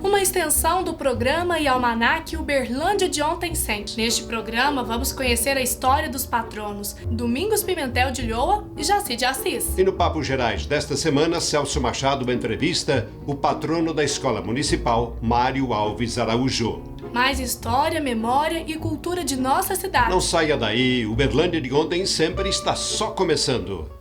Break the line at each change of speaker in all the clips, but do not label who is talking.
Uma extensão do programa e almanaque Uberlândia de Ontem Sempre. Neste programa, vamos conhecer a história dos patronos Domingos Pimentel de Ulloa e Jaci de Assis.
E no Papo Gerais desta semana, Celso Machado entrevista o patrono da Escola Municipal, Mário Alves Araújo.
Mais história, memória e cultura de nossa cidade.
Não saia daí, Uberlândia de Ontem Sempre está só começando.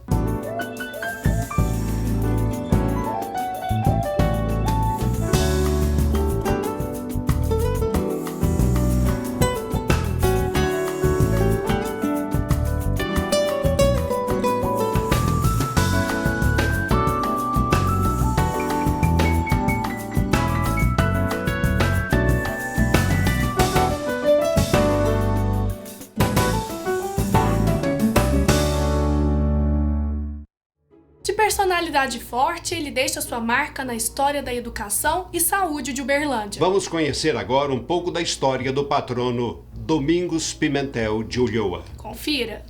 De personalidade forte, ele deixa sua marca na história da educação e saúde de Uberlândia.
Vamos conhecer agora um pouco da história do patrono Domingos Pimentel de Ulloa.
Confira!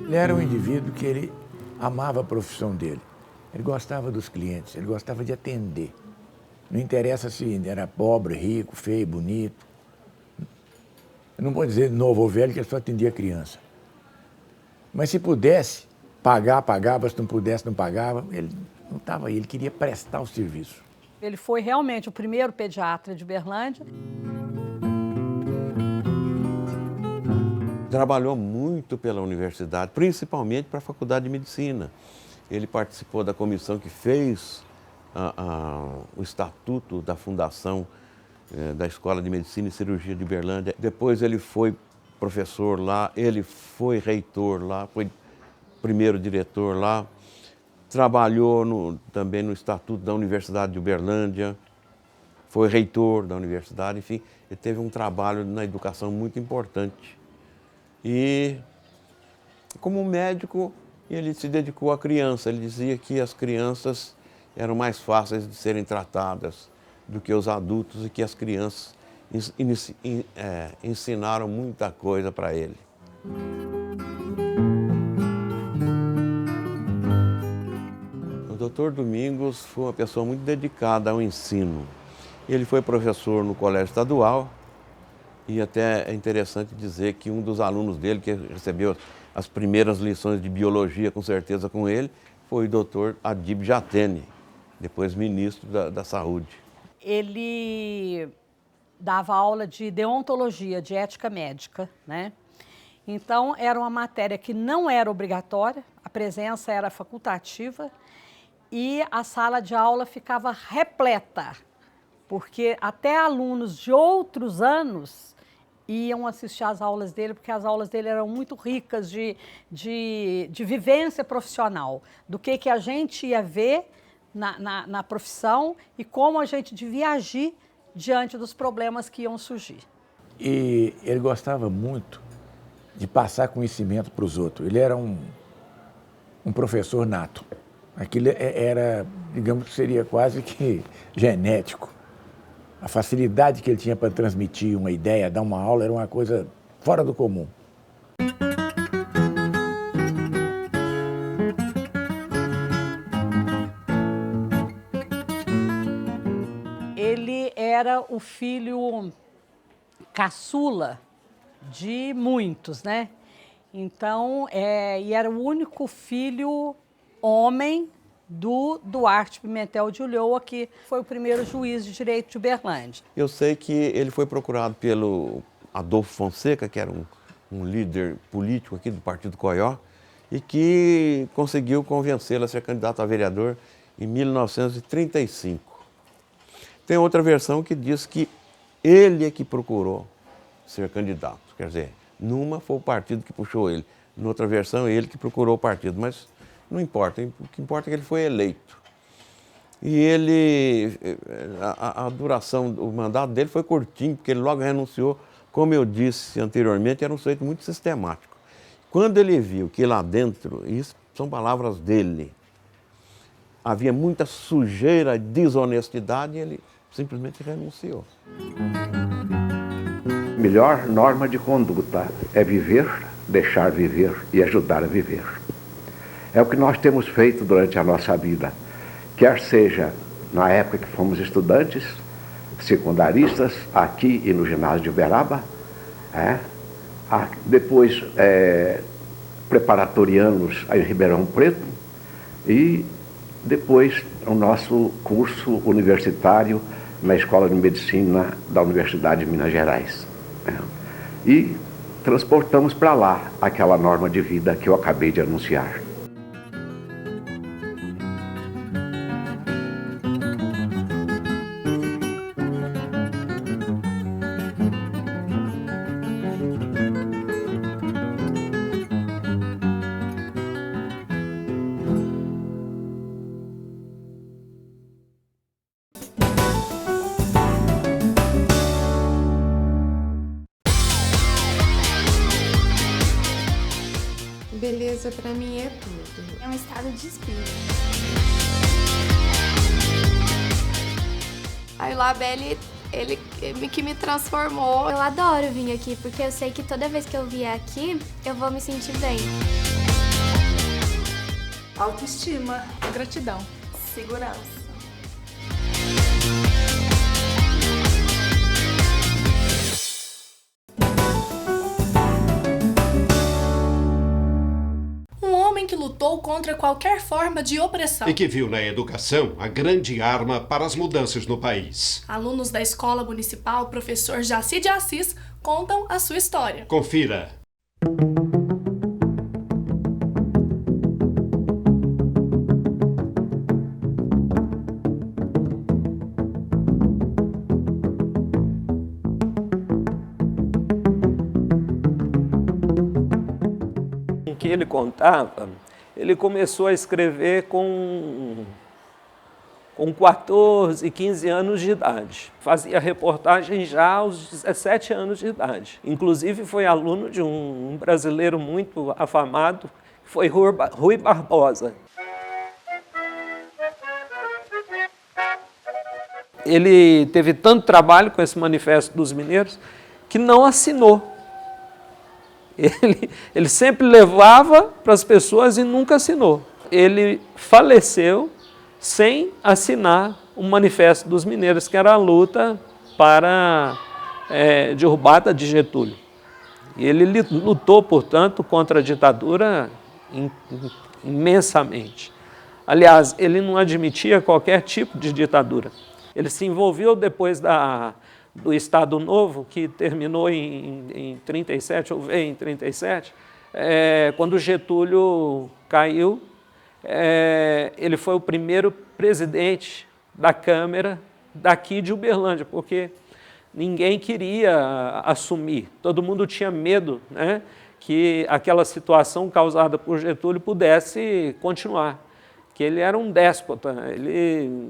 Ele era um indivíduo que ele amava a profissão dele. Ele gostava dos clientes, ele gostava de atender. Não interessa se era pobre, rico, feio, bonito. Eu não vou dizer novo ou velho, que ele só atendia criança. Mas se pudesse pagar, pagava. Se não pudesse, não pagava. Ele não estava aí, ele queria prestar o serviço.
Ele foi realmente o primeiro pediatra de Uberlândia.
Trabalhou muito pela universidade, principalmente para a Faculdade de Medicina. Ele participou da comissão que fez o estatuto da fundação da Escola de Medicina e Cirurgia de Uberlândia. Depois ele foi professor lá, ele foi reitor lá, foi primeiro diretor lá. Trabalhou também no estatuto da Universidade de Uberlândia, foi reitor da universidade, enfim, ele teve um trabalho na educação muito importante. E, como médico, ele se dedicou à criança. Ele dizia que as crianças eram mais fáceis de serem tratadas do que os adultos e que as crianças ensinaram muita coisa para ele. O Dr. Domingos foi uma pessoa muito dedicada ao ensino. Ele foi professor no Colégio Estadual. E até é interessante dizer que um dos alunos dele, que recebeu as primeiras lições de biologia, com certeza com ele, foi o doutor Adib Jatene, depois ministro da Saúde.
Ele dava aula de deontologia, de ética médica, né? Então, era uma matéria que não era obrigatória, a presença era facultativa e a sala de aula ficava repleta, porque até alunos de outros anos iam assistir às aulas dele, porque as aulas dele eram muito ricas de vivência profissional, do que a gente ia ver na profissão e como a gente devia agir diante dos problemas que iam surgir.
E ele gostava muito de passar conhecimento para os outros. Ele era um professor nato. Aquilo era, digamos que seria quase que genético. A facilidade que ele tinha para transmitir uma ideia, dar uma aula, era uma coisa fora do comum.
Ele era o filho caçula de muitos, né? Então, e era o único filho homem do Duarte Pimentel de Ulloa, que foi o primeiro juiz de direito de Uberlândia.
Eu sei que ele foi procurado pelo Adolfo Fonseca, que era um líder político aqui do Partido Coió, e que conseguiu convencê-lo a ser candidato a vereador em 1935. Tem outra versão que diz que ele é que procurou ser candidato, quer dizer, numa foi o partido que puxou ele, Noutra versão, ele que procurou o partido, mas não importa. O que importa é que ele foi eleito. E ele, a duração, o mandato dele foi curtinho, porque ele logo renunciou. Como eu disse anteriormente, era um sujeito muito sistemático. Quando ele viu que lá dentro, isso são palavras dele, havia muita sujeira e desonestidade, ele simplesmente renunciou.
Melhor norma de conduta é viver, deixar viver e ajudar a viver. É o que nós temos feito durante a nossa vida. Quer seja na época que fomos estudantes, secundaristas, aqui e no ginásio de Uberaba, depois preparatorianos em Ribeirão Preto e depois o nosso curso universitário na Escola de Medicina da Universidade de Minas Gerais. E transportamos para lá aquela norma de vida que eu acabei de anunciar.
Beleza pra mim é tudo.
É um estado de espírito.
Aí o Labelle, ele que me transformou.
Eu adoro vir aqui, porque eu sei que toda vez que eu vier aqui, eu vou me sentir bem.
Autoestima, gratidão,
Segurança.
Que lutou contra qualquer forma de opressão.
E que viu na educação a grande arma para as mudanças no país.
Alunos da Escola Municipal Professor Jaci de Assis contam a sua história.
Confira.
Que ele contava, ele começou a escrever com 14, 15 anos de idade. Fazia reportagem já aos 17 anos de idade. Inclusive foi aluno de um brasileiro muito afamado, que foi Rui Barbosa. Ele teve tanto trabalho com esse Manifesto dos Mineiros que não assinou. Ele sempre levava para as pessoas e nunca assinou. Ele faleceu sem assinar o Manifesto dos Mineiros, que era a luta para derrubada de Getúlio. E ele lutou, portanto, contra a ditadura imensamente. Aliás, ele não admitia qualquer tipo de ditadura. Ele se envolveu depois do Estado Novo, que terminou em 37, ou veio em 37, quando Getúlio caiu, ele foi o primeiro presidente da Câmara daqui de Uberlândia, porque ninguém queria assumir, todo mundo tinha medo, né, que aquela situação causada por Getúlio pudesse continuar, que ele era um déspota, ele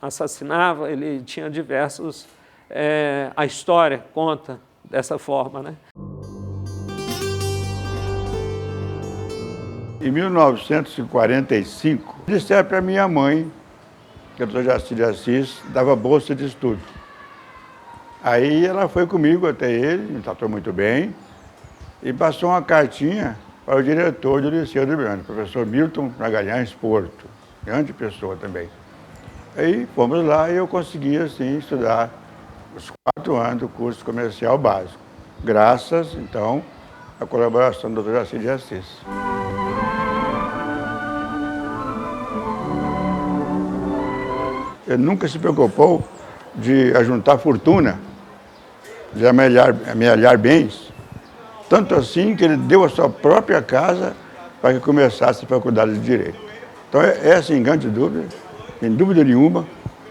assassinava, ele tinha diversos... a história conta dessa forma, né?
Em 1945, disseram para minha mãe, que a doutora Jaci de Assis dava bolsa de estudo. Aí ela foi comigo até ele, me tratou muito bem, e passou uma cartinha para o diretor do Liceu de Uberlândia, o professor Milton Magalhães Porto, grande pessoa também. Aí fomos lá e eu consegui, assim, estudar os 4 anos do curso comercial básico, graças, então, à colaboração do Dr. Jaci de Assis. Ele nunca se preocupou de ajuntar fortuna, de amealhar bens, tanto assim que ele deu a sua própria casa para que começasse a faculdade de Direito. Então, sem grande dúvida, sem dúvida nenhuma,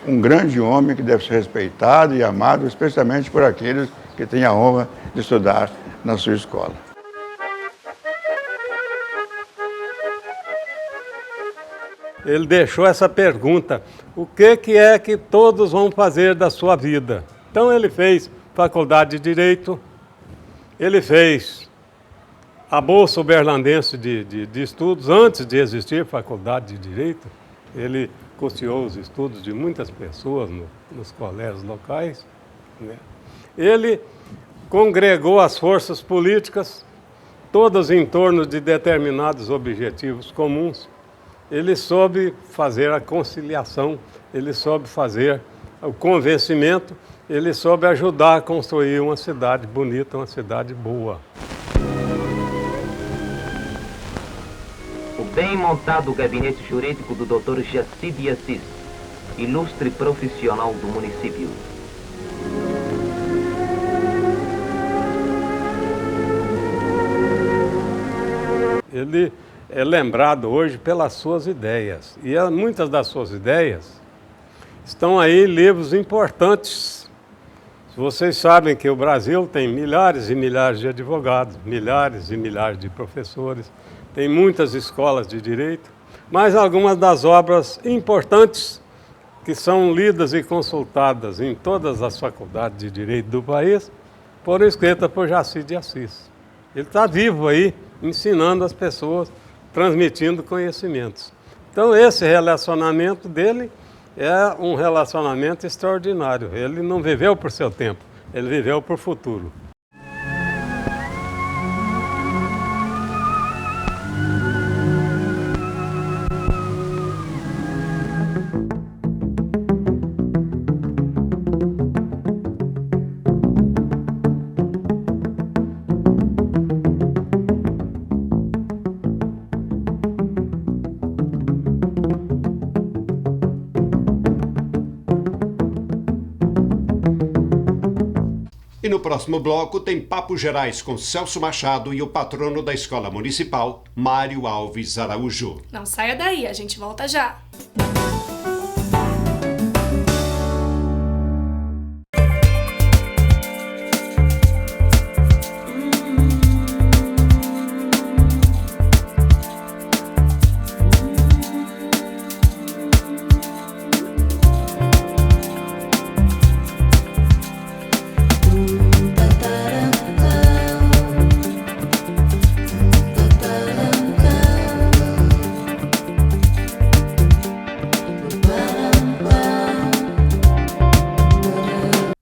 um grande homem que deve ser respeitado e amado, especialmente por aqueles que têm a honra de estudar na sua escola.
ele deixou essa pergunta: o que é que todos vão fazer da sua vida? Então ele fez faculdade de Direito, ele fez a Bolsa Uberlandense de Estudos, antes de existir faculdade de Direito. Ele custeou os estudos de muitas pessoas nos colégios locais, né? Ele congregou as forças políticas, todas em torno de determinados objetivos comuns. Ele soube fazer a conciliação, ele soube fazer o convencimento, ele soube ajudar a construir uma cidade bonita, uma cidade boa.
O bem montado gabinete jurídico do Dr. Jaci de Assis, ilustre profissional do município.
Ele é lembrado hoje pelas suas ideias. E muitas das suas ideias estão aí em livros importantes. Vocês sabem que o Brasil tem milhares e milhares de advogados, milhares e milhares de professores, tem muitas escolas de direito, mas algumas das obras importantes que são lidas e consultadas em todas as faculdades de direito do país foram escritas por Jaci de Assis. Ele está vivo aí, ensinando as pessoas, transmitindo conhecimentos. Então esse relacionamento dele é um relacionamento extraordinário. Ele não viveu por seu tempo, ele viveu por futuro.
E no próximo bloco tem Papos Gerais com Celso Machado e o patrono da Escola Municipal, Mário Alves Araújo.
Não saia daí, a gente volta já.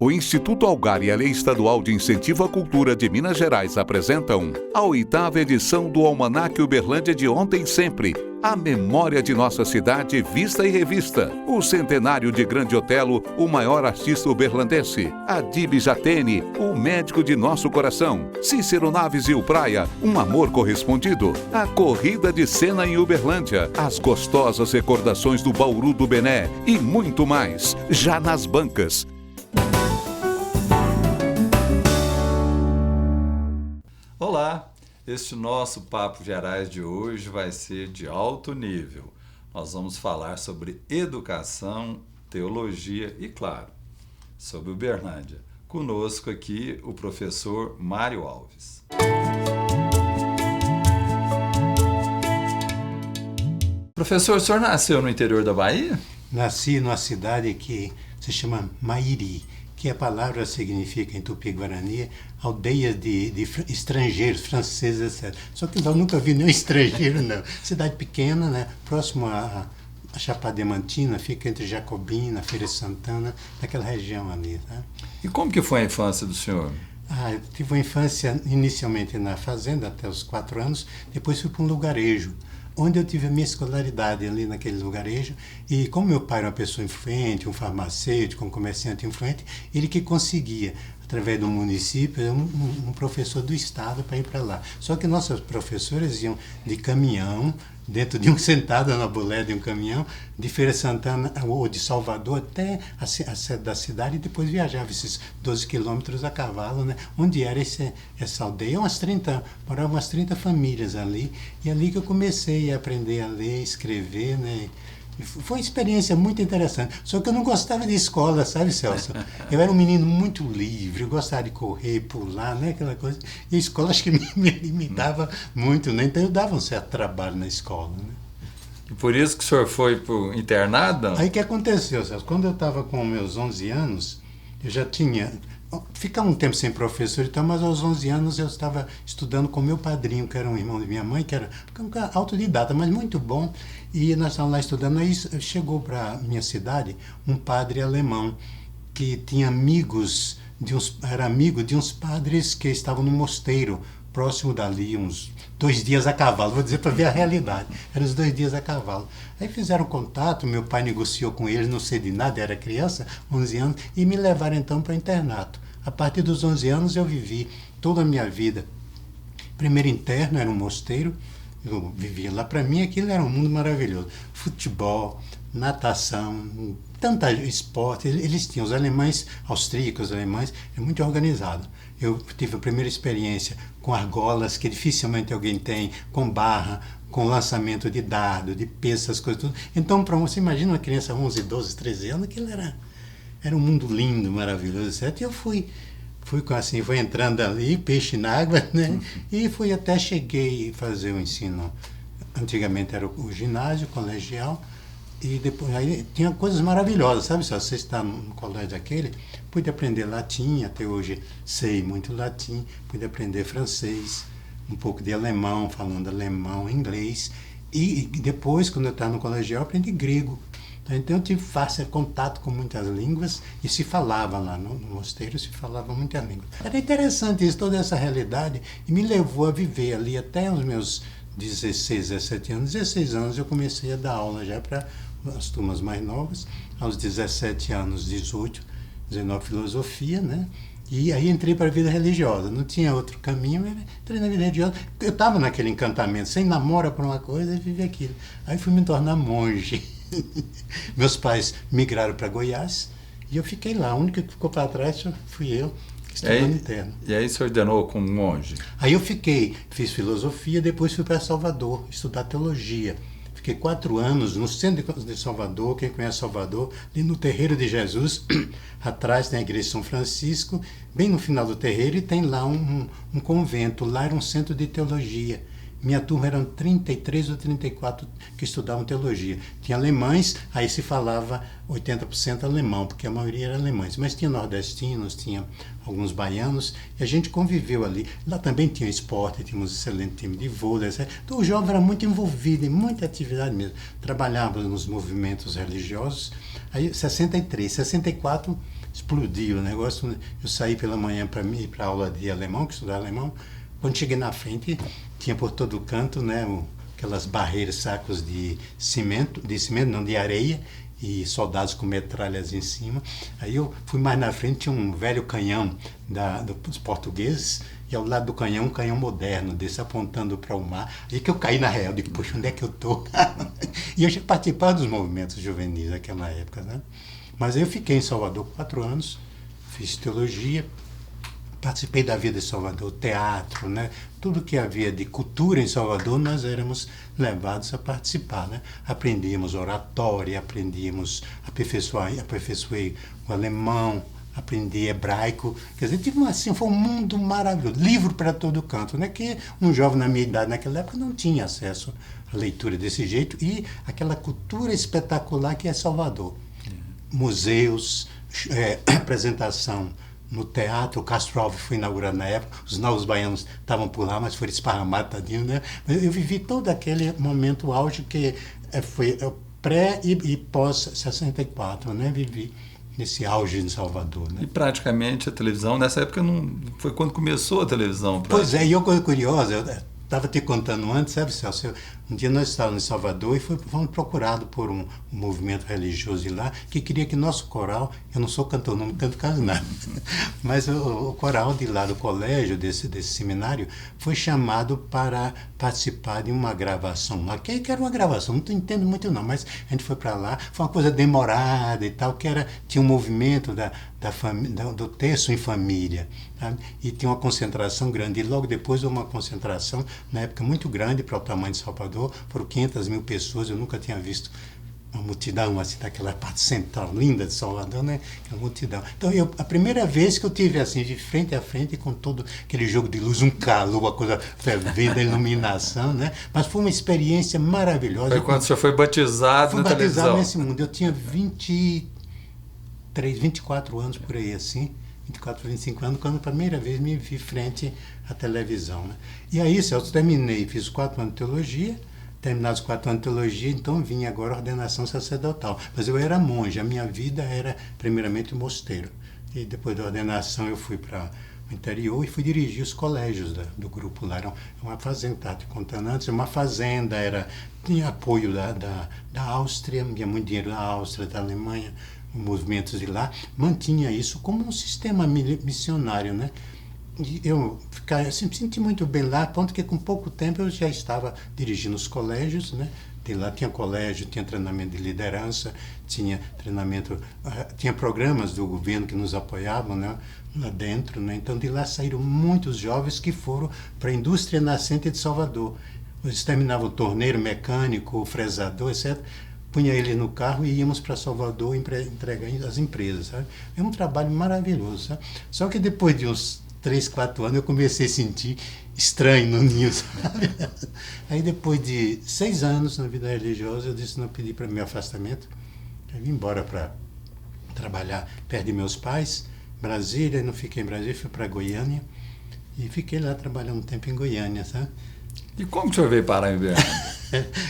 O Instituto Algar e a Lei Estadual de Incentivo à Cultura de Minas Gerais apresentam a 8ª edição do Almanaque Uberlândia de Ontem e Sempre. A memória de nossa cidade vista e revista. O centenário de Grande Otelo, o maior artista uberlandense. Adib Jatene, o médico de nosso coração. Cícero Naves e o Praia, um amor correspondido. A corrida de cena em Uberlândia. As gostosas recordações do Bauru do Bené. E muito mais, já nas bancas.
Olá, este nosso Papo Gerais de hoje vai ser de alto nível. Nós vamos falar sobre educação, teologia e, claro, sobre Uberlândia. Conosco aqui o professor Mário Alves. Professor, o senhor nasceu no interior da Bahia?
Nasci numa cidade que se chama Mairi, que a palavra significa em Tupi-Guarani aldeias de estrangeiros, franceses, etc. Só que eu nunca vi nenhum estrangeiro, não. Cidade pequena, né? Próximo a Chapada Diamantina, fica entre Jacobina, Feira de Santana, naquela região ali. Tá?
E como que foi a infância do senhor?
Eu tive uma infância inicialmente na fazenda, até os 4 anos, depois fui para um lugarejo, onde eu tive a minha escolaridade ali naquele lugarejo, e como meu pai era uma pessoa influente, um farmacêutico, um comerciante influente, ele que conseguia, através do município, um professor do estado para ir para lá. Só que nossos professores iam de caminhão, dentro de sentado na bolé de um caminhão, de Feira de Santana ou de Salvador até a sede da cidade, e depois viajava esses 12 quilômetros a cavalo, né? Onde era essa aldeia, moravam umas 30 famílias ali, e ali que eu comecei a aprender a ler, escrever, né? Foi uma experiência muito interessante, só que eu não gostava de escola, sabe, Celso? Eu era um menino muito livre, eu gostava de correr, pular, né, aquela coisa, e a escola acho que me limitava muito, né? Então eu dava um certo trabalho na escola, né?
E por isso que o senhor foi pro internado?
Aí o que aconteceu, Celso? Quando eu estava com meus 11 anos, eu já tinha... Ficar um tempo sem professor e tal, mas aos 11 anos eu estava estudando com meu padrinho, que era um irmão de minha mãe, que era um cara autodidata, mas muito bom. E nós estávamos lá estudando, aí chegou para minha cidade um padre alemão que tinha amigos, era amigo de uns padres que estavam no mosteiro, próximo dali, uns 2 dias a cavalo, vou dizer para ver a realidade, eram os 2 dias a cavalo. Aí fizeram contato, meu pai negociou com eles, não sei de nada, era criança, 11 anos, e me levaram então para o internato. A partir dos 11 anos eu vivi toda a minha vida. Primeiro interno, era um mosteiro, eu vivia lá. Para mim aquilo era um mundo maravilhoso. Futebol, natação, tanta esporte. Eles tinham, os alemães, austríacos, alemães, é muito organizado. Eu tive a primeira experiência com argolas, que dificilmente alguém tem, com barra, com lançamento de dardo, de peso, essas coisas tudo. Então, para você imagina uma criança 11, 12, 13 anos, aquilo era um mundo lindo, maravilhoso, certo? E eu fui assim, fui entrando ali, peixe na água, né? E fui até cheguei a fazer o ensino. Antigamente era o ginásio, colegial, e depois aí tinha coisas maravilhosas, sabe? Se você está no colégio aquele, pude aprender latim, até hoje sei muito latim, pude aprender francês, um pouco de alemão, falando alemão, inglês, e depois, quando eu estava no colegial, aprendi grego. Então eu tive fácil contato com muitas línguas e se falava lá no mosteiro, se falava muitas línguas. Era interessante isso, toda essa realidade, e me levou a viver ali até os meus 16, 17 anos. 16 anos eu comecei a dar aula já para as turmas mais novas, aos 17 anos, 18, 19 filosofia, né? E aí entrei para a vida religiosa, não tinha outro caminho, mas entrei na vida religiosa. Eu estava naquele encantamento, sem namora por uma coisa e vivi aquilo. Aí fui me tornar monge. Meus pais migraram para Goiás e eu fiquei lá. A única que ficou para trás fui eu, estudando interno.
E aí se ordenou como monge?
Aí eu fiz filosofia, depois fui para Salvador estudar teologia. Fiquei 4 anos no centro de Salvador. Quem conhece Salvador, ali no Terreiro de Jesus, atrás tem a igreja de São Francisco, bem no final do terreiro, e tem lá um convento. Lá era um centro de teologia. Minha turma eram 33 ou 34 que estudavam teologia. Tinha alemães, aí se falava 80% alemão, porque a maioria era alemães. Mas tinha nordestinos, tinha alguns baianos, e a gente conviveu ali. Lá também tinha esporte, tínhamos um excelente time de vôlei, etc. Então o jovem era muito envolvido em muita atividade mesmo. Trabalhava nos movimentos religiosos. Aí 63, 64 explodiu o negócio. Eu saí pela manhã para ir para a aula de alemão, que estudava alemão. Quando cheguei na frente, tinha por todo canto, né, aquelas barreiras, sacos de cimento, não, de areia, e soldados com metralhas em cima. Aí eu fui mais na frente, tinha um velho canhão dos portugueses, e ao lado do canhão, um canhão moderno, desse apontando para o mar. Aí que eu caí na real, digo, poxa, onde é que eu estou? E eu já participava dos movimentos juvenis naquela época, né? Mas aí eu fiquei em Salvador 4 anos, fiz teologia, participei da vida de Salvador, teatro, né? Tudo que havia de cultura em Salvador, nós éramos levados a participar, né? Aprendíamos oratória, aperfeiçoei o alemão, aprendi hebraico, quer dizer, foi um mundo maravilhoso, livro para todo canto, né? Que um jovem na minha idade naquela época não tinha acesso à leitura desse jeito, e aquela cultura espetacular que é Salvador. Museus, apresentação no teatro, o Castro Alves foi inaugurado na época, os novos baianos estavam por lá, mas foram esparramados, tadinho, né? Eu vivi todo aquele momento auge que foi pré e pós 64, né? Vivi nesse auge em Salvador, né?
E praticamente a televisão, nessa época não foi quando começou a televisão.
Pois é, e uma coisa curiosa, eu estava te contando antes, sabe, Celso? Um dia nós estávamos em Salvador e fomos procurados por um movimento religioso de lá que queria que nosso coral, eu não sou cantor, não canto quase nada, mas o coral de lá do colégio, desse seminário, foi chamado para participar de uma gravação lá, que era uma gravação, não entendo muito não, mas a gente foi para lá, foi uma coisa demorada e tal, tinha um movimento do terço em família, sabe? E tinha uma concentração grande, e logo depois uma concentração, na época muito grande para o tamanho de Salvador, foram 500 mil pessoas, eu nunca tinha visto uma multidão, assim, daquela parte central linda de Salvador, né? Aquela multidão. Então, a primeira vez que eu tive, assim, de frente a frente, com todo aquele jogo de luz, um calor, uma coisa fervendo, a iluminação, né? Mas foi uma experiência maravilhosa.
Foi quando você foi batizado na televisão?
Fui batizado nesse mundo. Eu tinha 24 anos por aí, assim, 24, 25 anos, quando a primeira vez me vi frente à televisão, né? E aí, Celso, terminei, fiz 4 anos de teologia. Terminados 4 anos de teologia, então vinha agora a ordenação sacerdotal. Mas eu era monge, a minha vida era primeiramente mosteiro. E depois da ordenação eu fui para o interior e fui dirigir os colégios do grupo lá. Era uma fazenda, estava te contando antes, uma fazenda, tinha apoio da Áustria, tinha muito dinheiro da Áustria, da Alemanha, movimentos de lá, mantinha isso como um sistema missionário, né? E eu sempre senti muito bem lá, a ponto que com pouco tempo eu já estava dirigindo os colégios, né? De lá tinha colégio, tinha treinamento de liderança, tinha treinamento, tinha programas do governo que nos apoiavam, né? Lá dentro, né? Então de lá saíram muitos jovens que foram para a indústria nascente de Salvador. Eles terminavam o torneiro, mecânico, o fresador, etc. Punha ele no carro e íamos para Salvador entregar às empresas, sabe? É um trabalho maravilhoso, sabe? Só que depois de uns 3, 4 anos eu comecei a sentir estranho no ninho, sabe? Aí depois de 6 anos na vida religiosa eu disse, não, pedi para meu afastamento. Eu vim embora para trabalhar perto de meus pais, Brasília, não fiquei em Brasília, fui para Goiânia e fiquei lá trabalhando um tempo em Goiânia, sabe?
E como que o senhor veio parar em Goiânia?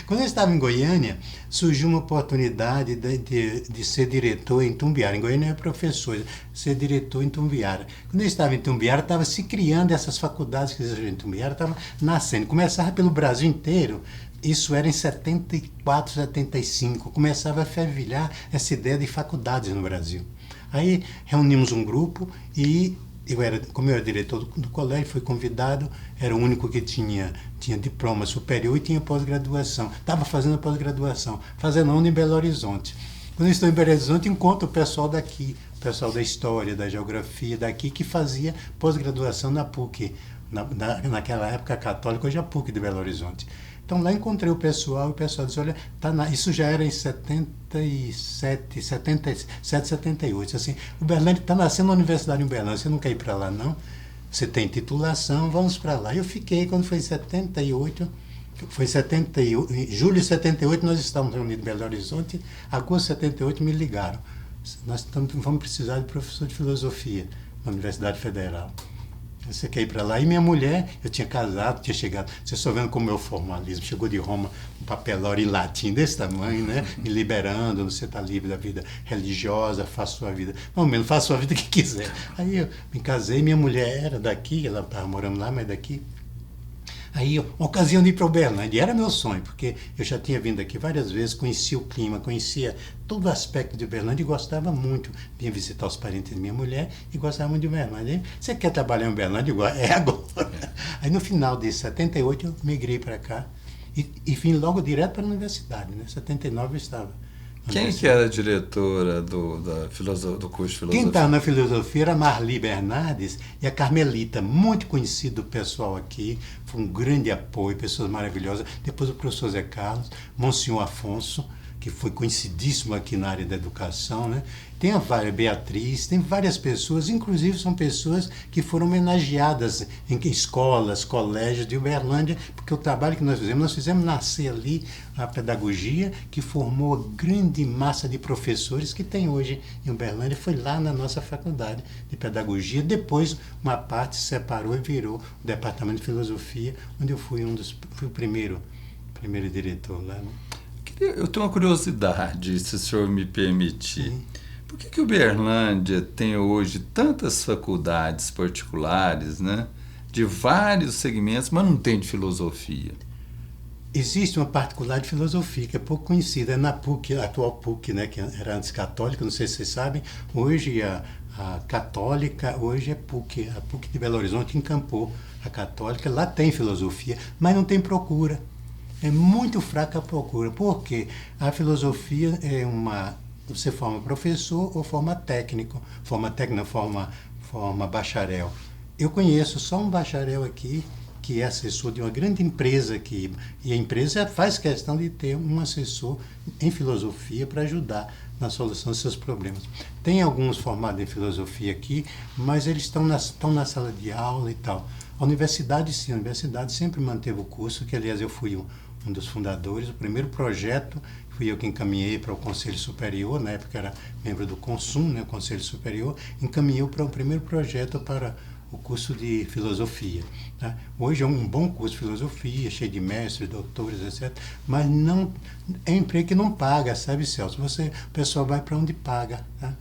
Quando eu estava em Goiânia, surgiu uma oportunidade de ser diretor em Itumbiara. Em Goiânia eu era professor, ser diretor em Itumbiara. Quando eu estava em Itumbiara, estava se criando essas faculdades que existiam em Itumbiara, estavam nascendo. Começava pelo Brasil inteiro. Isso era em 74, 75. Começava a fervilhar essa ideia de faculdades no Brasil. Aí reunimos um grupo e como eu era diretor do colégio, fui convidado, era o único que tinha diploma superior e tinha pós-graduação. Estava fazendo pós-graduação, fazendo aula em Belo Horizonte. Quando eu estou em Belo Horizonte, encontro o pessoal daqui, o pessoal da história, da geografia daqui, que fazia pós-graduação na PUC, naquela época católica, hoje é a PUC de Belo Horizonte. Então lá encontrei o pessoal e o pessoal disse, olha, isso já era em 77, 78, assim, Uberlândia está nascendo uma universidade em Uberlândia, você não quer ir para lá não? Você tem titulação, vamos para lá. Eu fiquei, quando foi em 78, julho de 78 nós estávamos reunidos em Belo Horizonte, agosto de 78 me ligaram, nós vamos precisar de professor de filosofia na Universidade Federal. Você quer ir para lá? E minha mulher, eu tinha casado, tinha chegado, vocês estão vendo como é o formalismo, chegou de Roma, um papelório em latim desse tamanho, né? Me liberando, você está livre da vida religiosa, faça sua vida, não menos, faça sua vida que quiser. Aí eu me casei, minha mulher era daqui, ela estava morando lá, mas daqui. Aí, uma ocasião de ir para Uberlândia, era meu sonho, porque eu já tinha vindo aqui várias vezes, conhecia o clima, conhecia todo o aspecto de Uberlândia e gostava muito. Vinha visitar os parentes de minha mulher e gostava muito de Uberlândia. Aí, você quer trabalhar em Uberlândia? É agora. Aí, no final de 78, eu migrei para cá e vim logo direto para a universidade. Né? Em 79 eu estava.
Quem que era a diretora do curso de filosofia?
Quem estava na filosofia era a Marli Bernardes e a Carmelita, muito conhecido do pessoal aqui, foi um grande apoio, pessoas maravilhosas. Depois o professor Zé Carlos, Monsenhor Afonso, que foi conhecidíssimo aqui na área da educação, né? Tem a Beatriz, tem várias pessoas, inclusive são pessoas que foram homenageadas em escolas, colégios de Uberlândia, porque o trabalho que nós fizemos nascer ali a pedagogia que formou a grande massa de professores que tem hoje em Uberlândia, foi lá na nossa faculdade de pedagogia. Depois uma parte se separou e virou o departamento de filosofia, onde eu fui fui o primeiro diretor lá, né?
Eu tenho uma curiosidade, se o senhor me permitir.
Sim.
Por que Uberlândia tem hoje tantas faculdades particulares, né, de vários segmentos, mas não tem de filosofia?
Existe uma particular de filosofia que é pouco conhecida, é na PUC, a atual PUC, né, que era antes católica, não sei se vocês sabem. Hoje a católica, hoje é PUC, a PUC de Belo Horizonte encampou a católica, lá tem filosofia, mas não tem procura. É muito fraca a procura, porque a filosofia é você forma professor ou forma técnico, forma bacharel. Eu conheço só um bacharel aqui, que é assessor de uma grande empresa aqui. E a empresa faz questão de ter um assessor em filosofia para ajudar na solução dos seus problemas. Tem alguns formados em filosofia aqui, mas eles estão na sala de aula e tal. A universidade, sim, a universidade sempre manteve o curso, que aliás eu fui um dos fundadores. O primeiro projeto fui eu que encaminhei para o Conselho Superior, na época era membro do CONSUM, né, o Conselho Superior, encaminhei para o primeiro projeto para o curso de filosofia. Tá? Hoje é um bom curso de filosofia, cheio de mestres, doutores, etc. Mas não, é um emprego que não paga, sabe, Celso? O pessoal vai para onde paga. Tá?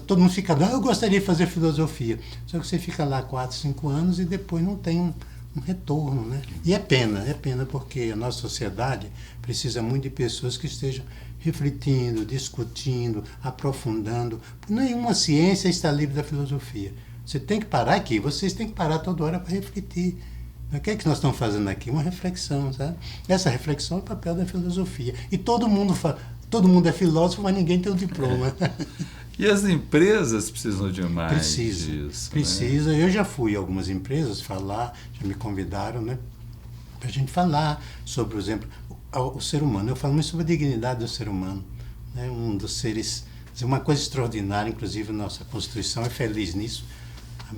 Todo mundo fica, eu gostaria de fazer filosofia. Só que você fica lá 4, 5 anos e depois não tem um retorno, né? E é pena porque a nossa sociedade precisa muito de pessoas que estejam refletindo, discutindo, aprofundando. Nenhuma ciência está livre da filosofia. Você tem que parar aqui, vocês têm que parar toda hora para refletir. O que é que nós estamos fazendo aqui? Uma reflexão, sabe? Essa reflexão é o papel da filosofia. E todo mundo é filósofo, mas ninguém tem o diploma.
E as empresas precisam de mais disso.
Precisa.
Né?
Eu já fui a algumas empresas falar, já me convidaram, né, para a gente falar sobre, por exemplo, o ser humano. Eu falo muito sobre a dignidade do ser humano. Né? Um dos seres, uma coisa extraordinária, inclusive a nossa Constituição é feliz nisso.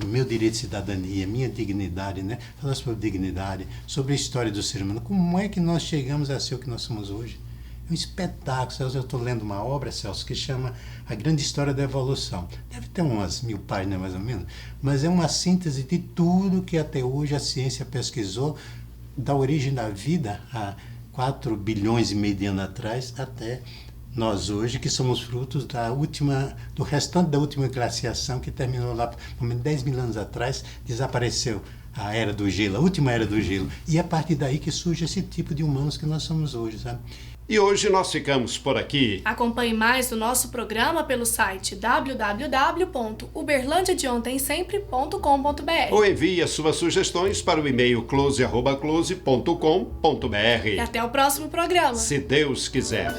Meu direito de cidadania, minha dignidade, né? Falar sobre dignidade, sobre a história do ser humano. Como é que nós chegamos a ser o que nós somos hoje? É um espetáculo, Celso. Eu estou lendo uma obra, Celso, que chama A Grande História da Evolução. Deve ter umas 1000 páginas, mais ou menos, mas é uma síntese de tudo que até hoje a ciência pesquisou, da origem da vida há 4 bilhões e meio de anos atrás até nós hoje, que somos frutos do restante da última glaciação, que terminou lá, por menos 10 mil anos atrás, desapareceu a Era do Gelo, a última Era do Gelo. E é a partir daí que surge esse tipo de humanos que nós somos hoje, sabe?
E hoje nós ficamos por aqui.
Acompanhe mais do nosso programa pelo site www.uberlandiadeontensempre.com.br
ou envie as suas sugestões para o e-mail close@close.com.br.
E até o próximo programa.
Se Deus quiser.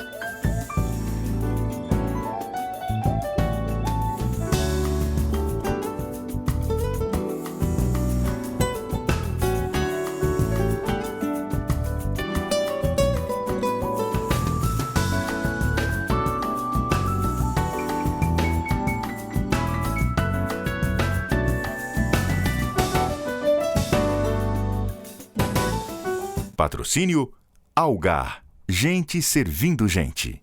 Patrocínio Algar. Gente servindo gente.